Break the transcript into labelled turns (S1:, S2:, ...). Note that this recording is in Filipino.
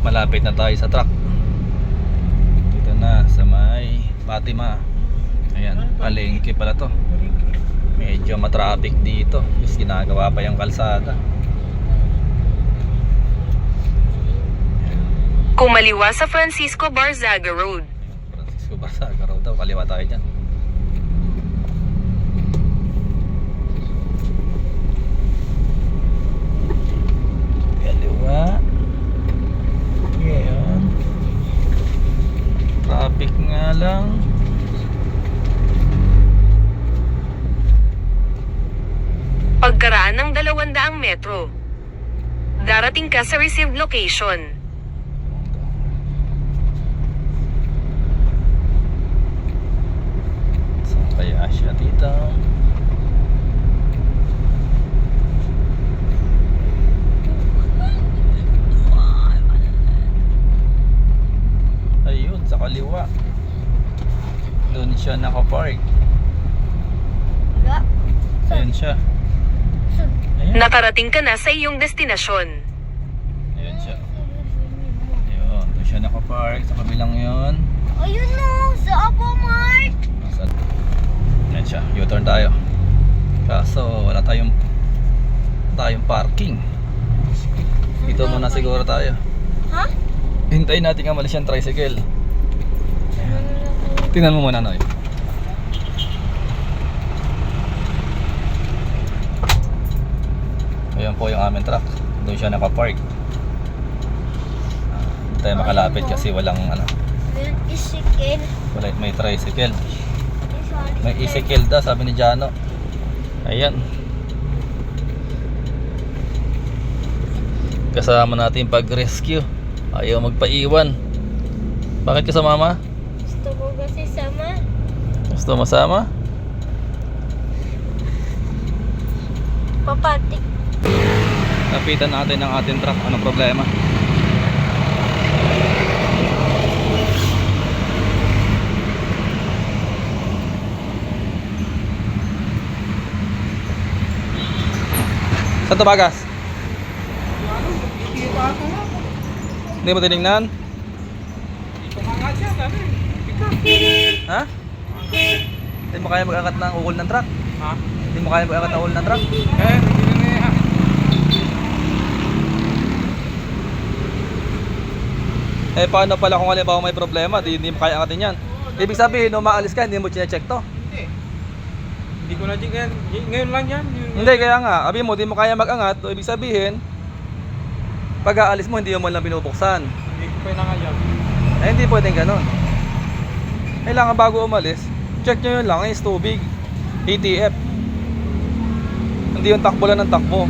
S1: Malapit na tayo sa truck. Dito na sa may Fatima. Ayan, palengke pala to. Medyo matraffic dito. Just ginagawa pa yung kalsada.
S2: Kumaliwa sa Francisco Barzaga Road.
S1: Francisco Barzaga Road daw. Kaliwa tayo dyan. Kaliwa. Ayan. Traffic nga lang.
S2: Pagkaraan ng 200 metro, darating ka sa received location.
S1: Saan kaya siya dito? Ayun, sa kaliwa. Doon siya nakapark. Ayun siya. Ayan.
S2: Nakarating ka na sa iyong destinasyon.
S1: Ayun siya. Ayun, doon siya nakapark. Sa kabilang yun.
S3: Ayun na, sa Apamart.
S1: Ayan siya, U-turn tayo. Kaso wala tayong parking. Dito muna siguro tayo.
S3: Ha?
S1: Hintayin natin nga malis yung tricycle. Ayan. Tingnan mo muna, Noy. Ayan po yung aming truck. Doon siya nakapark. Hindi tayo makalapit kasi walang
S3: Isikin.
S1: may tricycle. May isikil daw, sabi ni Jano. Ayan. Kasama natin pag-rescue. Ayaw magpaiwan. Bakit ka sa mama?
S3: Gusto ko kasi sama.
S1: Gusto masama?
S3: Papatik.
S1: Napitan natin ang ating truck. Anong problema? Saan tumagas? Hindi mo tinignan? Ha? Hindi mo kaya mag-angat ng ukol ng truck?
S4: Ha?
S1: Hindi mo kaya mag-angat ng ukol ng truck? Eh paano pala kung halimbawa may problema, hindi mo kaya angatin yan? Ibig sabihin, nung maalis ka, hindi mo chinecheck to?
S4: Hindi. Hindi ko na check yan. Ngayon lang yan.
S1: Hindi, kaya nga, sabi mo, hindi mo kaya mag-angat, so ibig sabihin, pag aalis mo, hindi mo lang binubuksan.
S4: Hindi ko pa nangayan.
S1: Eh, hindi pwedeng ganun. Kailangan bago umalis, check nyo yun lang, is tubig, ATF. Hindi yung takbo lang ng takbo.